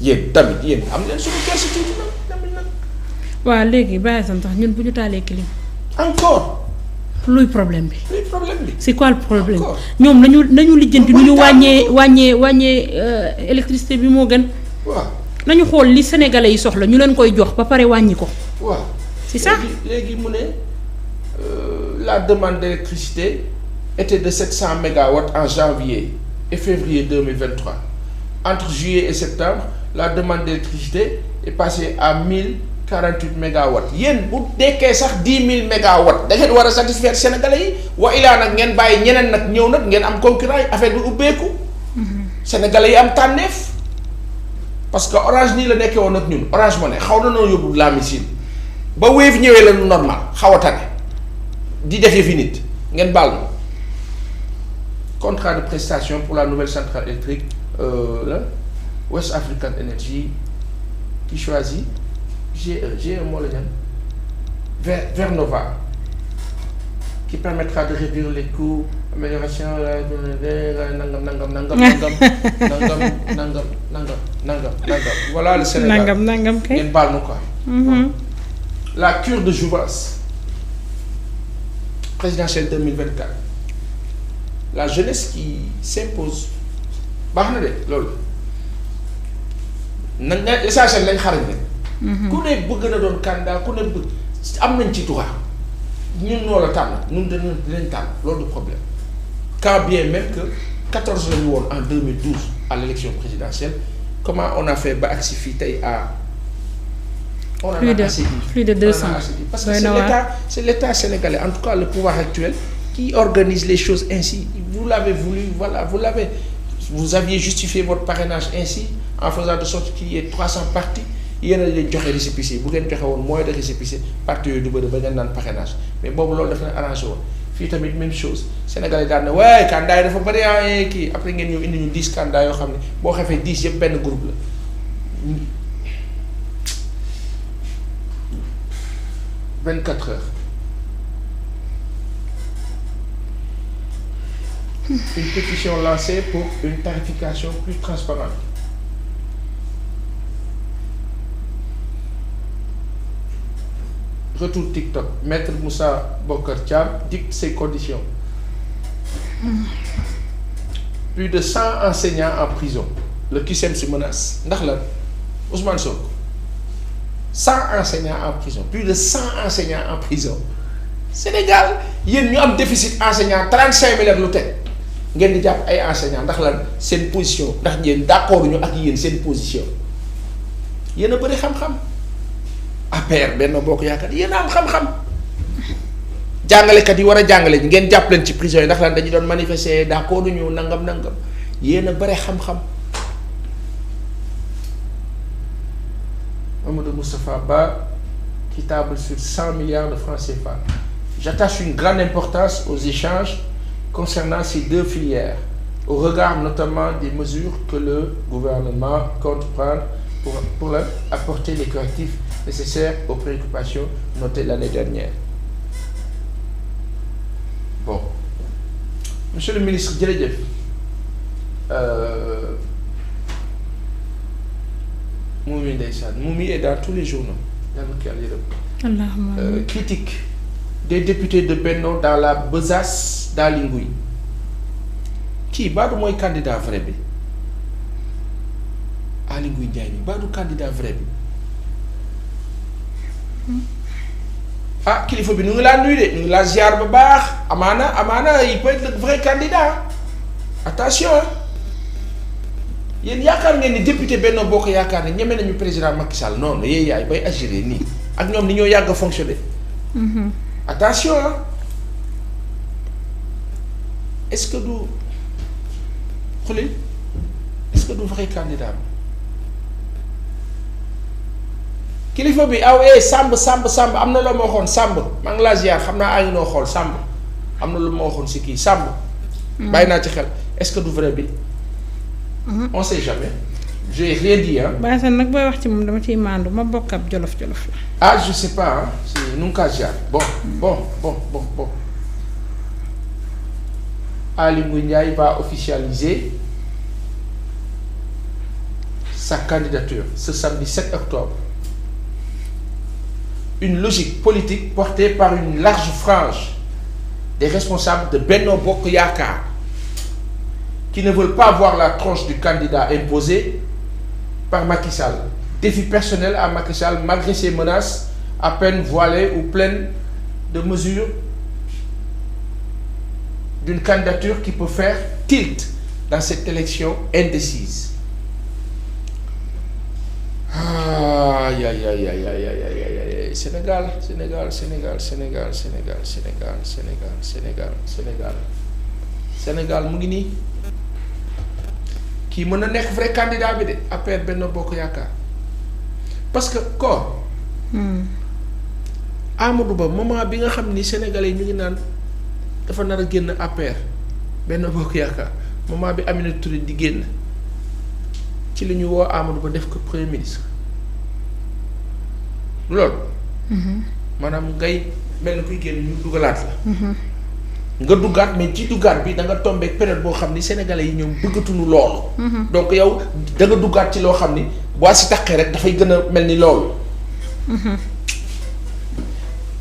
yéen tamit yéen am leen suñu kersi tuuti nag tamit nag. waaw léegi bàyyi sam tax ñun bu ñu taalee clim. encore. luy problème bi. luy problème bi. c'est quoi le problème Encore. ñoom nañu lijjanti nu ñu wàññee électricité bi moo gën. waaw nañu xool li sénégalais yi soxla ñu leen koy jox ba pare wàññi ko. waaw c'est ça. léegi mu ne la demande d'électricité était de 700 mégawatts en janvier et février 2023. Entre juillet et septembre, la demande d'électricité est passée à 1048 mégawatts. yéen bu dekkee sax 10 000 mégawatts da ngeen war a satisfaire sénégalais yi wa ilaa nag ngeen bàyyi ñeneen nag ñëw nag ngeen am concurrent yi affaire bi ubbeeku. sénégalais yi am tànneef. parce que orange nii la nekkee woon ak ñun orange Money xaw na noo yóbbu la machine ba Wave ñëwee la normal xaw a tane di def yëfi nit ngeen baal ma contrat de prestation pour la nouvelle centrale électrique la West African Energy qui choisit GE moo la ñan Vernova qui permettra de réduire les coûts amélioration nangam voilà le Sénégal nangam kay ngeen baal ma quoi. La cure de jouvence présidentielle 2024 la jeunesse qui s'impose baax na de loolu nañ ne l'essentiel lañ xarañ rek. ku ne bëgg na doon candidat ku ne bëgg am nañ ci droit ñun ñoo la tànn ñun dinañ tànn loolu du problème quand bien même que 14 la ñu woon en 2012 à l'élection présidentielle comment on a fait ba agsi fii tey à. on en a assez dit plus de 200 parce que c'est l'État sénégalais en tout cas le pouvoir actuel qui organise les choses ainsi vous l'avez voulu voilà vous aviez justifié votre parrainage ainsi en faisant de sorte qu'il y ait 300 partis yéen a leen joxe récépissé bu ngeen joxe woon moins de récépissé parti yooyu du bëri ba ngeen naan parrainage mais boobu loolu dafa leen arrangé woon fii tamit même chose sénégalais daan na waaye candidat yi dafa bëri ay kii après ngeen ñëw indi ñu 10 candidats yoo xam ne boo xefee 10 yëpp benn groupe la 24 heures. Une pétition lancée pour une tarification plus transparente. Retour TikTok. Maître Moussa Bokar Thiam dicte ses conditions. Plus de 100 enseignants en prison. Le QCM se menace. Ndax lan Ousmane Sonko. 100 enseignants en prison. Plus de 100 enseignants en prison. Sénégal yéen ñu am déficit enseignant 35 000 ak lu teg ngeen di jàpp ay enseignants ndax lan seen position ndax ngeen d'accord ñu ak yéen seen position yéen a bëri xam-xam APR Benno Bokk Yaakaar yéen a am xam-xam jàngalekat yi war a jàngale ngeen jàpp leen ci prison yi ndax lan dañu doon manifester d'accord ñu nangam yéen a bëri xam-xam. Mamadou Moustapha Ba qui table sur 100 milliards de francs CFA. J'attache une grande importance aux échanges concernant ces deux filières, au regard notamment des mesures que le gouvernement compte prendre pour apporter les correctifs nécessaires aux préoccupations notées l'année dernière. Bon. Monsieur le ministre, jërëjëf. Moumi ndeysaan Moumi est dans tous les journaux. Critique des députés de Benno dans la besace d'Aly Ngouille kii baadu mooy candidat vrai bi Aly Ngouille Ndiaye bi baadu candidat vrai bi ah kilifa bi nu ngi laa nuyu de nu ngi laa ziar ba baax amaana il peut être le vrai candidat attention yéen yaakaar ngeen ni député Benno Bokk Yaakaar ne ñeme nañu président Macky Sall noonu yéen yaay bay agir nii ak ñoom ni ñoo yàgg a fonctionner. Attention est-ce que du xulil est-ce que du vrai candidat kilifa bi aw Samb am na loo ma waxoon Samb maa ngi laa ziar xam naa ay noo xool Samb am na lu ma waxoon si kii Samb. bàyyi naa ci xel est-ce que du vrai bi. On sait jamais. J'ai rien dit hein. Baye Assane nag booy wax ci moom dama ciy maandu ma bokk ab jolof la. Ah je sais pas hein. C'est nunca jaar. Bon. Aly Ngouille Ndiaye va officialiser sa candidature ce samedi 7 octobre. Une logique politique portée par une large frange des responsables de Benno Bokk Yakaar qui ne veulent pas voir la tronche du candidat imposé par Macky Sall. Défi personnel à Macky Sall malgré ses menaces à peine voilées ou pleines de mesures d'une candidature qui peut faire tilt dans cette élection indécise. Aïe aïe aïe aïe aïe aïe aïe Sénégal Sénégal Sénégal Sénégal Sénégal Sénégal Sénégal Sénégal Sénégal Sénégal mu ngi nii kii mën na nekk vrai candidat bi de APR Benno Bokk Yaakaar parce que ko Amadou Ba moment bi nga xam ni sénégalais ñu ngi naan dafa nar a génn APR Benno Bokk Yaakaar moment bi Aminata Touré di génn ci la ñu woo Amadou Ba def ko premier ministre loolu. maanaam ngay mel ni kuy génn ñu dugalaat la. nga duggaat mais ci duggaat bi da nga tombé période boo xam ni sénégalais yi ñoom bëggatuñu loolu. donc yow da nga duggaat ci loo xam ni boo si taqee rek dafay gën a mel ni loolu.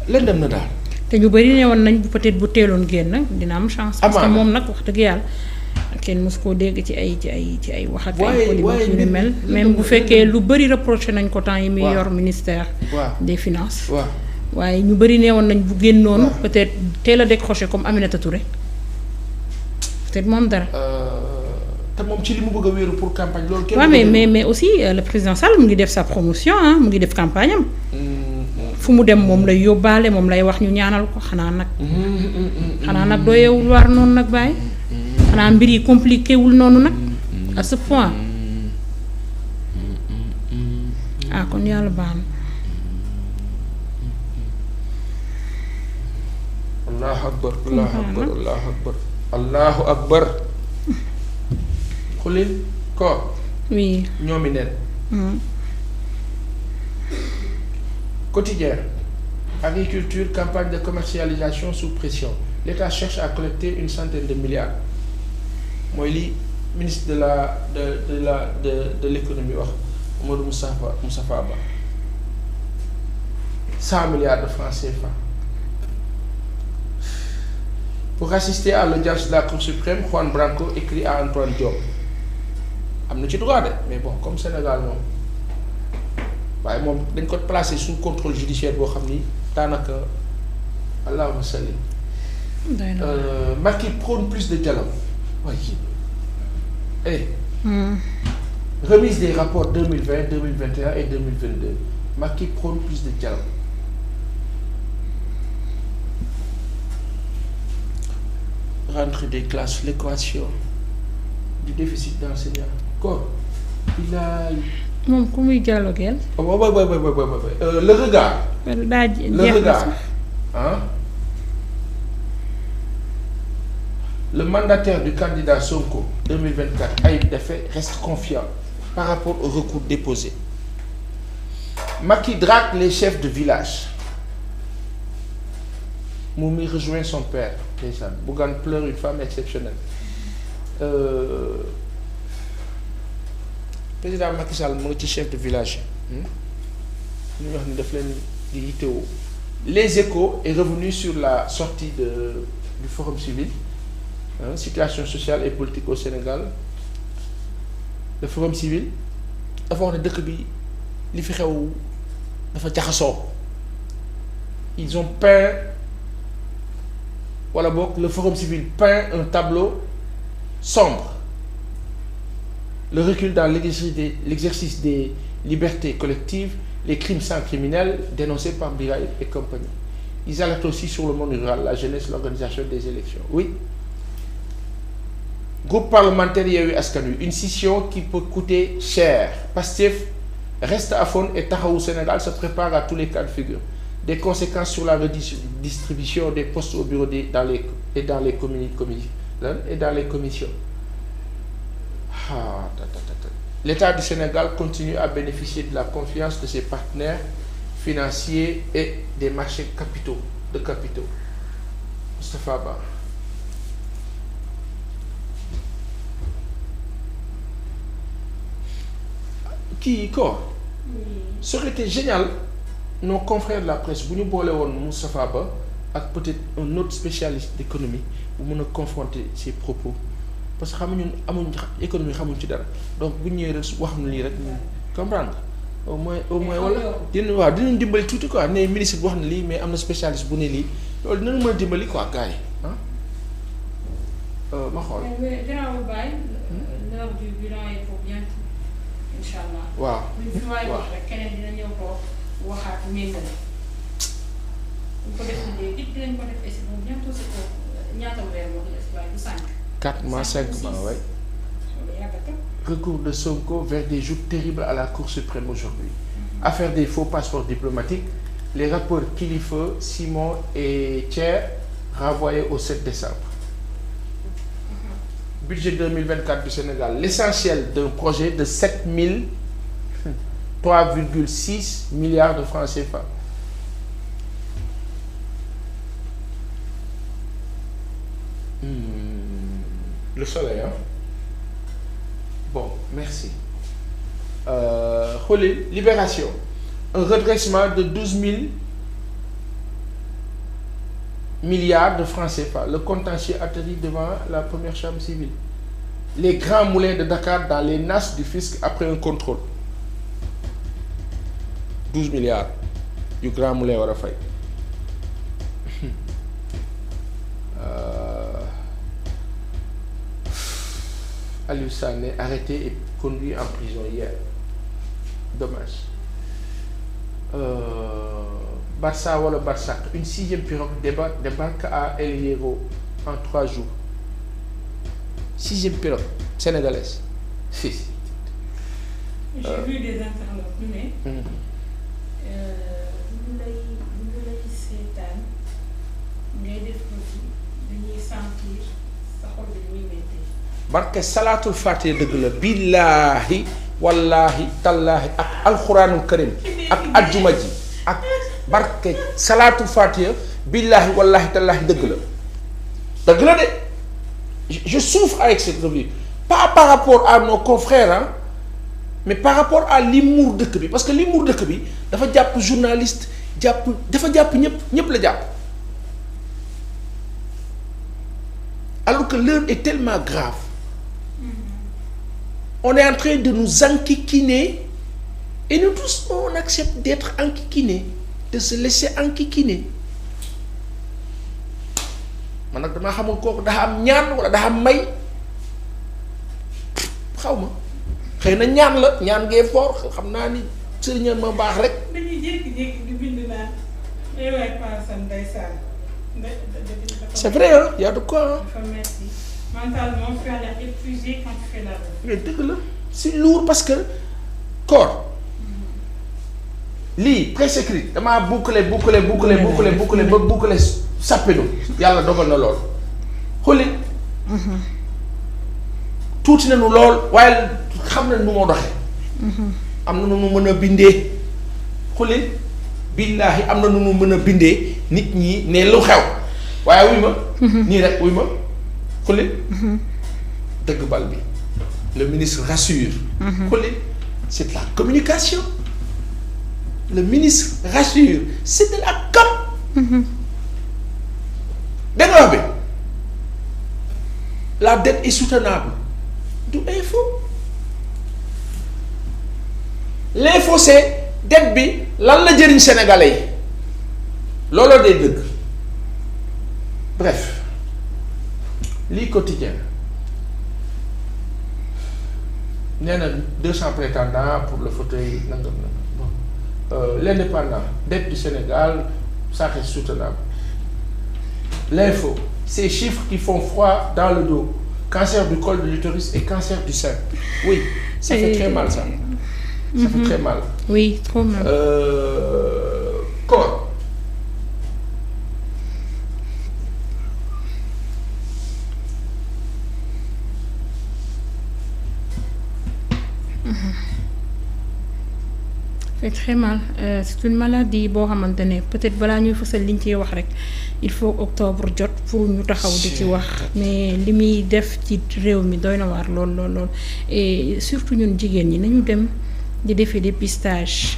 lan dem na daal. te ñu bëri ne woon nañ peut-être bu teeloon génn dina am chance. parce que moom nag wax dëgg yàlla kenn mos koo dégg ci ay wax ak ay polémique yu ni mel. même bu fekkee lu bëri reproché nañ ko temps yi muy yor ministère. des finances. waaye ñu bëri nee woon nañ bu génnoon. peut-être teel a décroché comme Aminata Touré peut-être moom dara. te moom ci li mu bëgg a wéeru pour campagne loolu. kenn mais aussi le président Sall mu ngi def sa promotion mu ngi def campagne am. fu mu dem moom lay yóbbaale moom lay wax ñu ñaanal ko xanaa nag doo yeewul waar noonu nag bàyyi xanaa mbir yi compliqué wul noonu nag à ce point kon yàlla baax na. allahu akbar allahu akbar allahu akbar allahu akbar xulil ko oui ñoomi neen quotidien agriculture campagne de commercialisation sous pression l'État cherche à collecter une centaine de milliards mooy li ministre de l'économie wax Amadou Moustapha Ba 100 milliards de francs CFA pour assister à l'audience de la Cour suprême Juan Branco écrit à Antoine Diome am na ci droit de mais bon comme Sénégal moom waaye moom dañ ko placé sous contrôle judiciaire boo xam ni daanaka allahumma salli. Macky prône plus de dialogue waaye remise des rapports 2020 2021 et 2022 Macky prône plus de dialogue. Rentrée des classes l'équation du déficit d'enseignants quoi il a. moom ku muy dialogueel. le regard. le regard le mandataire du candidat Sonko 2024 Ayib Daffé reste confiant par rapport au recours déposé. Macky drague les chefs de village. Moumi rejoint son père. Bougane pleure une femme exceptionnelle. Président Macky Sall mu ngi ci chef de village ñu wax ni daf leen di yittewoo. Les Échos est revenu sur la sortie du Forum civil situation sociale et politique au Sénégal. Le Forum civil dafa wax ne dëkk bi li fi xew dafa jaxasoo. Ils ont peint wala boog le Forum civil peint un tableau sombre. Le recul dans l'exercice des libertés collectives, les crimes sans criminels dénoncés par Biraye et compagnie. Ils alertent aussi sur le monde rural, la jeunesse, l'organisation des élections. Oui. Groupe parlementaire Yewwi Askan Wi, une scission qui peut coûter cher. Pastef reste à fond et Taxawu Sénégal se prépare à tous les cas de figure. Des conséquences sur la redistribution des postes au bureau dans les commissions. L'État du Sénégal continue à bénéficier de la confiance de ses partenaires financiers et des marchés de capitaux. Moustapha Ba. kii ko ça aurait été génial nos confrères de la presse bu ñu boole woon Moustapha Ba ak peut-être un autre spécialiste d'économie bu mën a confronter ses propos parce que xam ñun amuñ économie xamuñ ci dara donc bu ñëwee rek wax na lii rek comprendre nga au moins wala dinañ dimbali tuuti quoi ne ministre bi wax na lii mais am na spécialiste bu ne lii loolu dinañ mën a dimbali quoi gars yi ma xool. l'heure du bilan est pour bientôt incha allah. waaw fi waay wax rek keneen dina ñëw ko waxaat méngale. bu ko defee léegi it dinañ ko def aussi moom bientôt c'est que ñaata weer moo des waaye du 5. 4 mois 5 mois ouais. Recours de Sonko vers des joutes terribles à la Cour suprême aujourd'hui. Affaire des faux passeports diplomatiques, les rapports Kilifeu, Simon et Thier renvoyés au 7 décembre. Budget 2024 du Sénégal, l'essentiel d'un projet de 3,6 milliards de francs CFA. Le soleil, hein? Bon, merci. Libération. Un redressement de 12 000 milliards de francs CFA. Le contentieux atterrit devant la première chambre civile. Les grands moulins de Dakar dans les nasses du fisc après un contrôle. 12 milliards du grand moulin war a fay. Aliou Sané arrêté et conduit en prison hier. Dommage. Barça wala Barsac, une 6e pirogue débarque à El Hierro en 3 jours. 6e pirogue sénégalaise. J'ai vu des internautes ñu ne. bu ñu lay seetaan ngay def aussi dañuy sentir sa xol bi muy métti. barke salaatul fatiha dëgg la billaahi wallaahi tallaahi ak alxuraanul karim ak ajjuma ji ak barke salaatul fatiha billaahi wallaahi tallaahi dëgg la de je souffre avec cette revue pas par rapport à nos confrères hein, mais par rapport à l'humour dëkk bi parce que l'humour dëkk bi dafa jàpp journaliste dafa jàpp ñëpp la jàpp alors que l'heure est tellement grave. On est en train de nous enquiquiner et nous tous on accepte d'être enquiquinés, de se laisser enquiquiner. Man nag damaa xamul kooku dafa am ñaan wala dafa am may xaw ma xëy na ñaan la ñaan ngee fort xam naa ni sëriñ ma baax rek. dañuy jékki-jékki di bind naan waay Paasan ndeysaan. C'est vrai hein, y a de quoi hein. Mentalement, tu as l'air épuisé quand tu fais la revue. Mais dëgg la c'est lourd parce que corps lii presse écrite damaa boucler ba boucler sàppelu yàlla dogal na lool xulli tuuti na nu lool waaye xam na nu moo doxee am na nu mu mën a bindee xulli billaahi am na nu mu mën a bindee nit ñi ne lu xew waaye wuy ma nii rek wuy ma xulli dëgg bal bi le ministre rassure xulli c'est de la communication le ministre rassure c'est de la com dégg nga wax bi la dette est soutenable du info l'info c'est dette bi lan la jëriñ sénégalais yi looloo day dëgg bref lii quotidien nee na 200 prétendants pour le fauteuil nangam bon l'indépendant dette du Sénégal ça reste soutenable l'info ces chiffres qui font froid dans le dos cancer du col de l'utérus et cancer du sein oui ça fait très mal ça fait très mal oui trop mal corps fait très mal c'est une maladie boo xamante ne peut-être balaa ñuy fësal liñ ciy wax rek il faut octobre jot pour ñu taxaw di ci wax mais li muy def ci réew mi doy na waar lool et surtout ñun jigéen ñi nañu dem di defi dépistage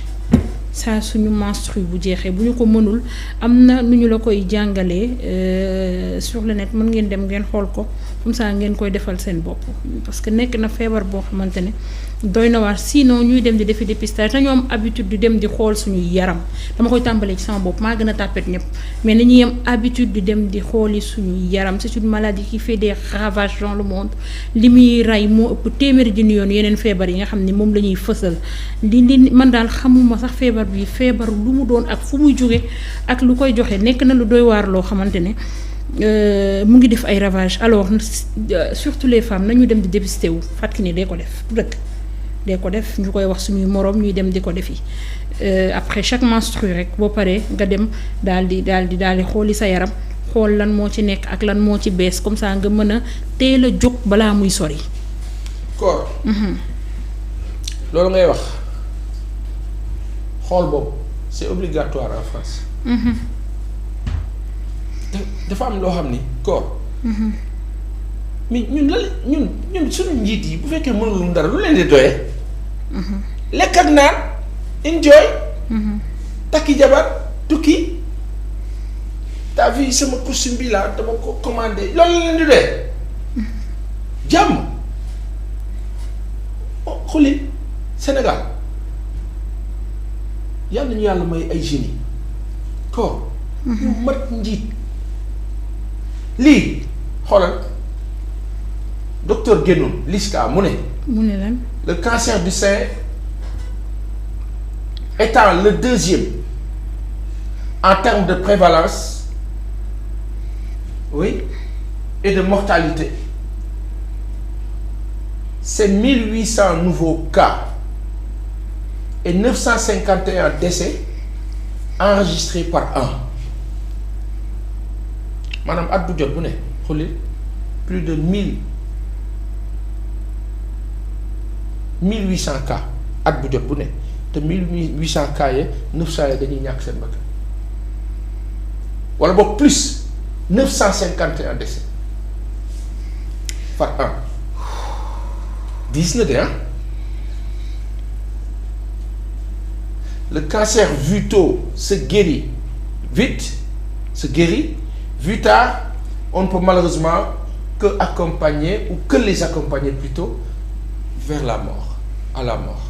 saa suñu menstru bu jeexee bu ñu ko mënul am na nu ñu la koy jàngalee sur le net mën ngeen dem ngeen xool ko comme ça ngeen koy defal seen bopp parce que nekk na feebar boo xamante ne doy na waar sinon ñuy dem di defi dépistage dañoo am habitude di dem di xool suñuy yaram dama koy tàmbalee ci sama bopp maa gën a tàppet ñëpp mais nañuy am habitude di dem di xooli suñuy yaram c'est une maladie qui fait des ravages dans le monde li muy rey moo ëpp téeméeri junni yoon yeneen feebar yi nga xam ni moom la ñuy fësal li man daal xamuma sax feebar bi feebar lu mu doon ak fu muy jóge ak lu koy joxe nekk na lu doy waar loo xamante ne mu ngi def ay ravages alors surtout les femmes nañu dem di dépister wu fàttali ni dee ko def du dëkk dee ko def ñu koy wax suñuy moroom ñuy dem di ko defi après chaque menstru rek boo paree nga dem daal di xooli sa yaram xool lan moo ci nekk ak lan moo ci bees comme ça nga mën a teel a jóg balaa muy sori. koor. loolu ngay wax xool boobu c'est obligatoire en France. dafa am loo xam ni koor. mais ñun suñu njiit yi bu fekkee mënul dara lu leen di doyee. lekk ak naan enjoy. takki jabar tukki. t'as vu sama costume bi là dama ko commandé loolu la leen di doyee. jàmm. xooli Sénégal yàlla ñu yàlla may ay génie koor. ñu mat njiit. lii xoolal. docteur Guénoun Liska mu ne lan le cancer du sein étant le deuxième en termes de prévalence oui et de mortalité c'est 1800 nouveaux cas et 951 décès enregistrés par an maanaam at bu jot bu ne xooli plus de 1800 cas at bu jot bu ne te 1800 cas yi 900 yi dañuy ñàkk seen bakkan wala boog plus 951 décès par an 10 na de le cancer vu tôt se guérit vite se guérit vu tard on ne peut malheureusement que accompagner ou que les accompagner plutôt vers la mort, à la mort.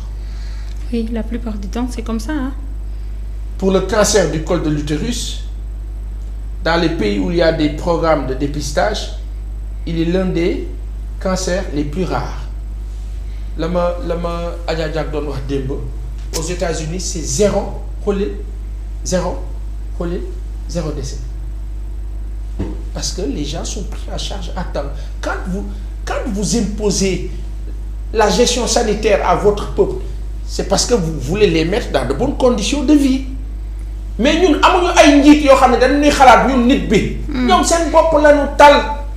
Oui, la plupart du temps, c'est comme ça. Hein? Pour le cancer du col de l'utérus, dans les pays où il y a des programmes de dépistage, il est l'un des cancers les plus rares. Lama Adja Diak doon wax démb aux États-Unis, c'est zéro décès. Parce que les gens sont pris en charge à temps. Quand vous imposez la gestion sanitaire à votre peuple, c'est parce que vous voulez les mettre dans de bonnes conditions de vie. Mais ñun amuñu ay njiit yoo xam ne dañuy xalaat ñun nit bi. ñoom seen bopp lañu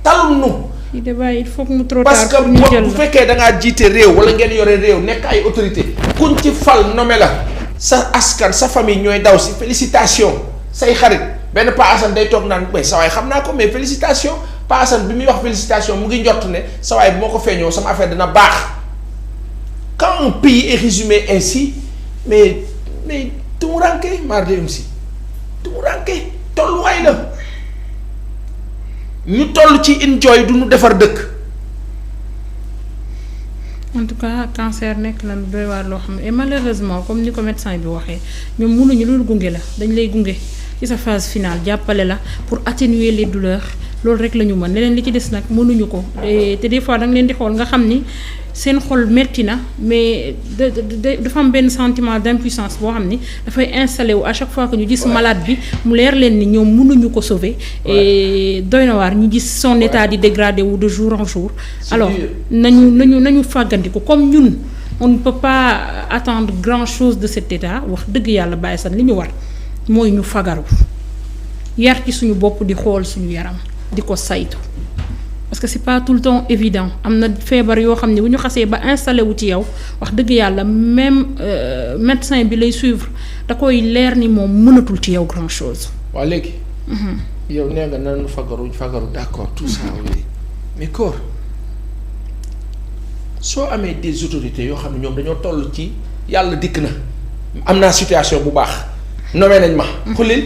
talunu. il faut que mu trop tard parce que bu fekkee da ngaa jiite réew wala ngeen yore réew nekk ay autorité kuñ ci fal nommé la sa askan sa famille ñooy daw si félicitation say xarit benn Pa Assane day toog naan mais sa waay xam naa ko mais félicitation Pa Assane bi muy wax félicitation mu ngi njort ne sa waay bu ma ko feeñoo sama affaire dina baax. Quand un pays est résumé ainsi mais tumuranke marde si tumuranke tolluwaay la ñu toll ci enjoy du ñu defar dëkk. en tout cas cancer nekk na lu doy waar loo xam ne et malheureusement comme ni ko médecin bi waxee ñoom mënuñu loolu gunge la dañ lay gunge ci sa phase finale jàppale la pour atténuer les douleurs loolu rek la ñu mën leneen li ci des nag mënuñu ko te des fois da nga leen di xool nga xam ni seen xol metti na mais dafa am benn sentiment d'impuissance boo xam ni dafay installé wu à chaque fois que ñu gis malade bi mu leer leen ni ñoom mënuñu ko sauver et doy na waar ñu gis son état di dégradé wu de jour en jour alors nañu fàggandiku comme ñun on ne peut pas attendre grand chose de cet état wax dëgg yàlla bàyyi sax li ñu war mooy ñu fagaru yar ci suñu bopp di xool suñu yaram di ko saytu parce que c'est pas tout le temps évident am na feebar yoo xam ne bu ñu xasee ba installé wu ci yow wax dëgg yàlla même médecin bi lay suivre da koy leer ni moom mënatul ci yow grand chose. waaw léegi. yow nee nga nan fagaru d'accord tout ça oui mais corps soo amee des autorités yoo xam ne ñoom dañoo toll ci yàlla dikk na am naa situation bu baax nommé nañ ma. xulil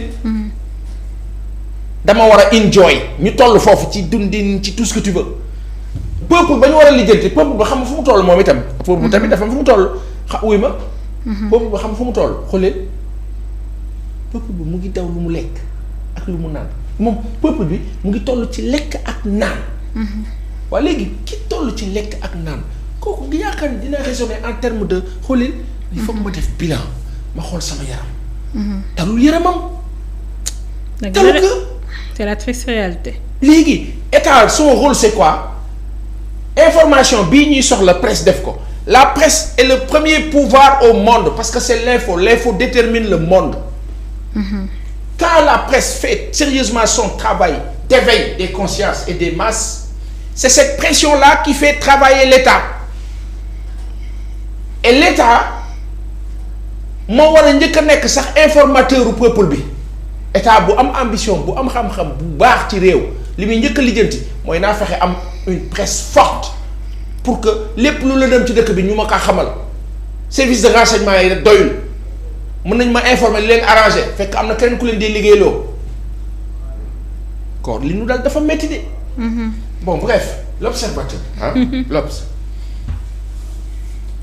dama war a enjoy ñu toll foofu ci dundin ci tout ce que tu veux peuple ba ñu war a lijjanti peuple ba xam fu mu toll moom itam. peuple tamit dafa fu mu toll wuy ma. peuple ba xam fu mu toll xulil peuple bi mu ngi daw lu mu lekk ak lu mu naan moom peuple bi mu ngi toll ci lekk ak naan. waaye léegi ki toll ci lekk ak naan kooku nga yaakaar ni dina raisonner en terme de xulil il faut que ma def bilan ma xool sama yaram. talul yaramam. talul que c'est la triste réalité. léegi état son rôle c'est quoi information bii ñuy soxla presse def ko la presse est le premier pouvoir au monde parce que c'est l'info détermine le monde. Quand la presse fait sérieusement son travail d'éveil des consciences et des masses c'est cette pression-là qui fait travailler l'État et l'État moo war a njëkk a nekk sax informateur u peuple bi état bu am ambition bu am xam-xam bu baax ci réew li muy njëkk a lijjanti mooy naa fexe am une presse forte pour que lépp lu la dem ci dëkk bi ñu ma kaa xamal service de renseignement yi rek doyul mën nañ ma informer li leen arrangé fekk am na kenn ku leen di liggéeyloo kon li ñu dal dafa métti de. Bon bref l'observateur l'Obs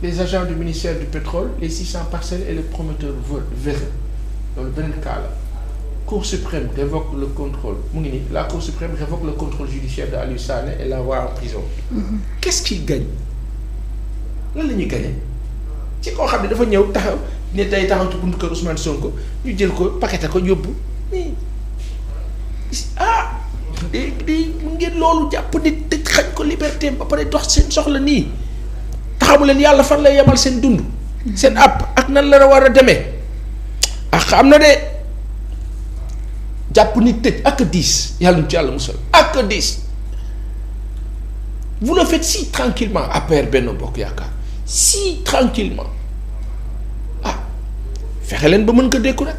les agents du ministère du pétrole les 600 parcelles et les promoteurs véreux loolu beneen cas la Cour suprême révoque le contrôle mu ngi nii la Cour suprême révoque le contrôle judiciaire de Aliou Sané et l'envoie en prison. Qu'est-ce qu'il gagne lan la ñuy gagner ci koo xam ne dafa ñëw taxaw ne day taxaw ci buntu kër Ousmane Sonko ñu jël ko paqueté ko yóbbu di ngeen loolu jàpp nit tëj xañ ko liberté ba pare dox seen soxla nii taxamu leen yàlla fan lay yemal seen dund seen àpp ak nan la war a demee ak am na de jàpp nit tëj ak diis yàlla ñu ci yàlla musal ak diis vous le faites si tranquillement APR Benno Bokk Yaakaar si tranquillement fexe leen ba mën ko dékku rek.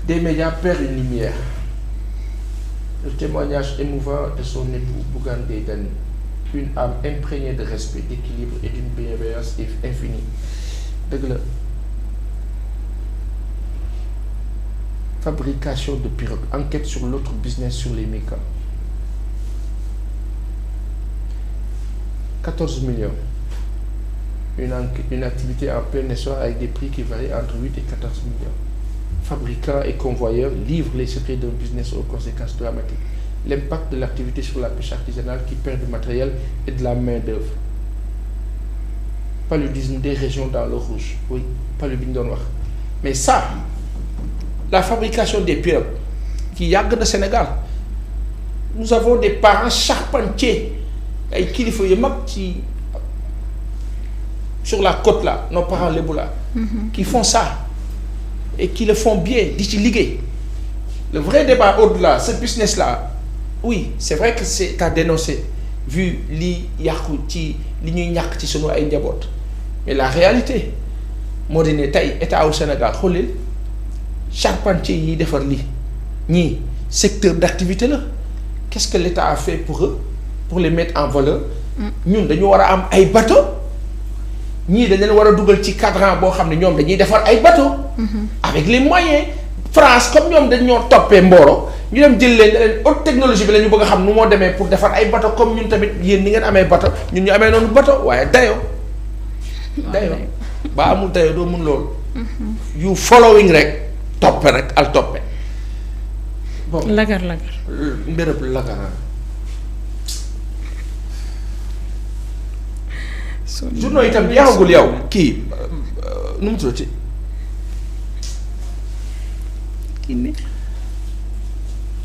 Des médias perdent une lumière. Le témoignage émouvant de son époux Bougane Gueye Dany, une âme imprégnée de respect, d'équilibre et d'une bienveillance infinie. Dëgg la. Fabrication de pirogues, enquête sur l'autre business sur les mécas. 14 millions. Une activité en plein essor avec des prix qui varient entre 8 et 14 millions. Fabricants et convoyeurs livrent les secrets d'un business aux conséquences dramatiques. L'impact de l'activité sur la pêche artisanale qui perd du matériel et de la main-d'œuvre. Paludisme des régions dans le rouge. Oui, palud bi ñu doon wax. Mais ça, la fabrication des pirogues qui yàgg na Sénégal. Nous avons des parents charpentiers ay kilifa yu mag ci sur la côte là, nos parents lébu là, qui font ça. Et qui le font bien di ci liggéey le vrai débat au-delà ce business là oui c'est vrai que c'est à dénoncer vu li yàqu ci li ñuy ñàkk ci sunu ay njaboot mais la réalité moo di ne tey état au Sénégal xoolil charpentier yi defar lii ñii secteur d'activité la qu'est-ce que l'État a fait pour eux pour les mettre en valeur ñun dañu war a am ay bateau ñii dañ leen war a dugal ci cadran boo xam ne ñoom dañuy defar ay bateau avec les moyens France comme ñoom dañoo toppee Mboro ñu dem jël leen haute technologie bi la ñu bëgg a xam nu moo demee pour defar ay bateau comme ñun tamit yéen ni ngeen amee bateau ñun ñu amee noonu bateau waaye dayoo ba amul dayoo doo mun loolu you following rek toppe rek al toppe bon lagar mbërëb lagar journaux itam jeexagul yow kii nu mu tuddati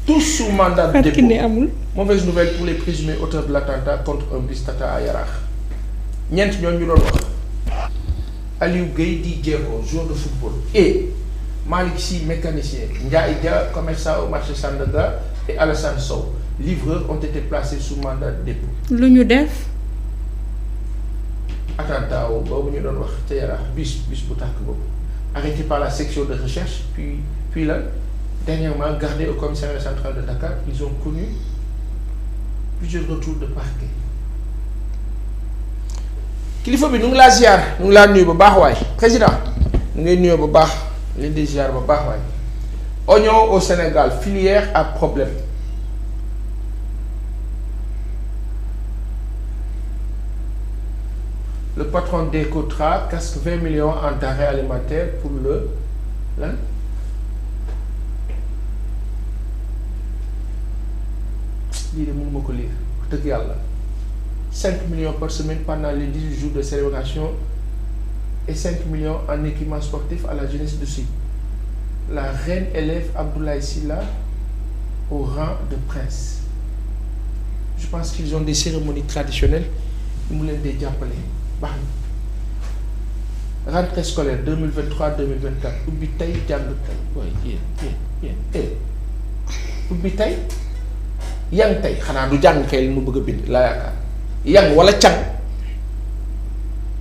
tous sous mandat de dépôt. Mauvaise nouvelle pour les présumés auteurs de l'attentat contre un bus Tata à Yaraax ñeent ñooñu ñu doon wax Aliou Gueye di Diégo joueur de football et Malick Sy mécanicien, Ndiaye Dia commerçant au marché Sandaga et Alassane Sow livreurs ont été placés sous mandat de dépôt. lu ñu def. attentat boobu ñu doon wax ca Yaraax bus bu tàkk boobu arrêté par la section de recherche puis là dernièrement gardés au commissariat central de Dakar ils ont connu plusieurs retours de parquet. kilifa bi nu ngi laa ziar nu ngi laa nuyu ba baax waay président nu ngay nuyoo ba baax leen di ziar ba baax waay. oignon au Sénégal filière à problème. Le patron d'Ecotra casque 20 millions en denrées alimentaires pour le lan lii de mënuma ko lire wax dëgg yàlla 5 millions par semaine pendant les 18 jours de célébration et 5 millions en équipement sportif à la jeunesse de Sy. La reine élève Abdoulaye Sylla au rang de prince. Je pense qu'ils ont des cérémonies traditionnelles mu leen dee jàppale baax na. Rentrée scolaire 2023-2024 ubbi tey jàng tey waaye yéen ubbi tey yang tey xanaa du jàng kay li mu bëgg a bind laa yaakaar yang wala càng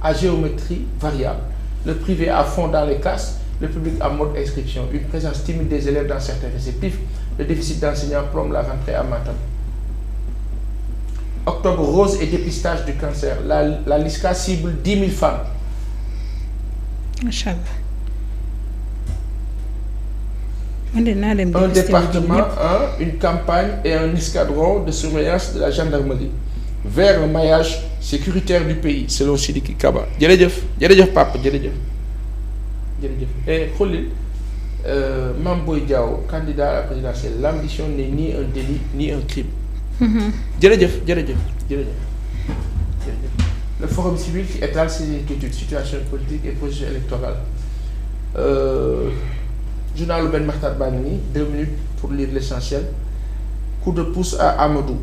à géométrie variable, le privé à fond dans les classes, le public en mode inscription, une présence timide des élèves dans certains réceptifs, le déficit d'enseignants plombe la rentrée à Matam. Octobre rose et dépistage du cancer, la LISCA cible 10 000 femmes. Inch'Allah. Un département, une campagne et un escadron de surveillance de la gendarmerie vers le maillage sécuritaire du pays selon Sidiki Kaba. jërëjëf papa jërëjëf et xoolil Mame Boye Diao candidat à la présidentielle, l'ambition n'est ni un délit ni un crime. jërëjëf le forum civil qui étale ses inquiétudes, situation politique et processus électoral. Journal Ben Makhtar baa ngi nii 2 minutes pour lire l'essentiel. Coup de pouce à Amadou.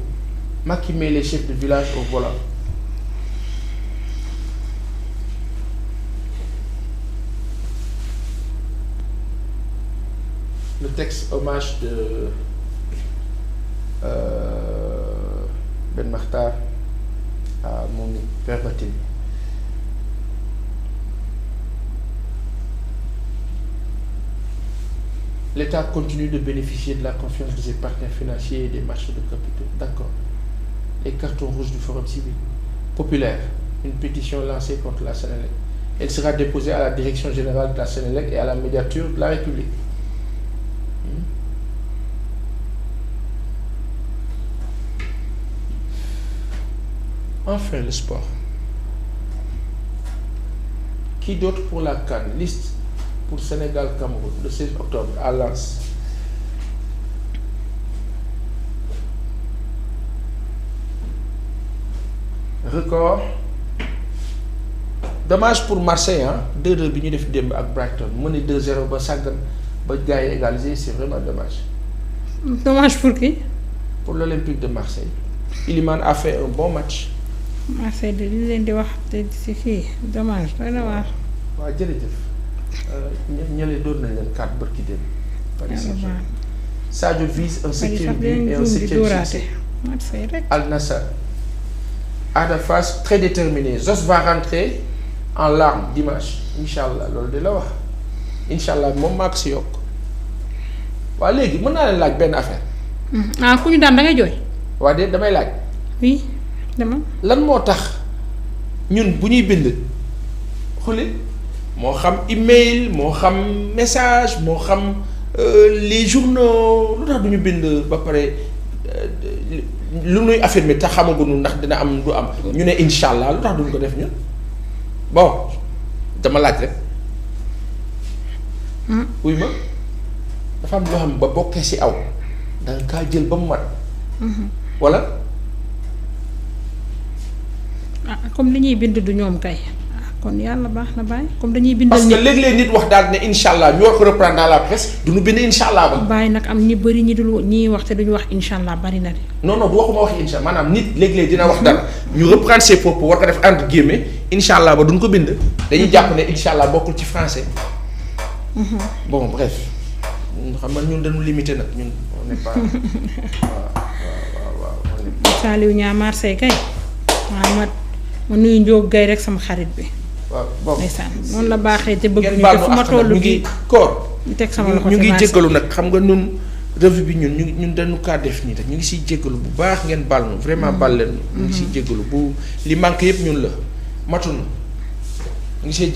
Macky met les chefs de village au volant. Le texte hommage de Ben Makhtar à Momi Père Batin. L'État continue de bénéficier de la confiance de ses partenaires financiers et des marchés de capitaux. D'accord. Les cartons rouges du Forum civil. Populaire. Une pétition lancée contre la Sénélec. Elle sera déposée à la direction générale de la Sénélec et à la médiature de la République. Enfin, le sport. Qui d'autre pour la CAN? Liste pour Sénégal-Cameroun le 16 octobre à Lens. Record. Dommage pour Marseille, hein. 2-2 bi ñu def démb ak Brighton mené 2-0 ba sàggan ba gars yi égalisé, c'est vraiment dommage. Dommage pour qui? Pour l'Olympique de Marseille. Iliman a fait un bon match. Marseille de li leen di wax te ci kii dommage doy na waar. waaw jërëjëf ñële doon nañ leen 4 bërki dem. Sadio vise un 7e but et un 7e succès. Al Nassr. Ada Fass très déterminé. Zos va rentrer en larmes dimanche Inch'Allah loolu de la wax Inch'Allah moom maa ko si yokk. waaw léegi mën naa leen laaj benn affaire. Ku ñu daan da ngay jooy. waa de damay laaj. oui dama. lan moo tax ñun bu ñuy bind xuli moo xam email moo xam message moo xam les journaux lu tax du ñu bind ba pare lu nuy affirmer te xamaguñu ndax dina am du am ñu ne incha allah lu tax duñ ko def ñun bon dama laaj rek. wuy ma dafa am loo xam ba bokkee ci aw danga kaa jël ba mu mat. wala. comme li ñuy bind du ñoom kay kon yàlla baax na bàyyi comme dañuy bindal parce que léeg-léeg nit wax daal ne incha allah ñu war ko reprendre dans la presse du ñu bind incha allah ba. bàyyi nag am ñi bëri ñi dul ñiy wax te duñu wax incha allah bari na de. non du waxuma wax incha allah maanaam nit léeg-léeg dina wax dara ñu reprendre ses propos war ko def entre guillemets incha allah ba duñ ko bind. dañuy jàpp ne incha allah bokkul ci français. bon bref xam nga ñun dañu limité nag ñun on n'est pas waaw. Saliou Niang Marseille kay waaw ma nuyu Ndiog Guèye rek sama xarit bi. waaw bon ndeysaan noonu la baaxee te bëgg ñu te fu ma toll ñu ngi koor ñu teg sama loxo ñu ngi jéggalu nag xam nga ñun revue bi ñun dañu kaa def nii rek ñu ngi siy jéggalu bu baax ngeen bal nu vraiment bal leen ñu ngi siy jéggalu bu li manqué yëpp ñun la matu na ñu ngi siy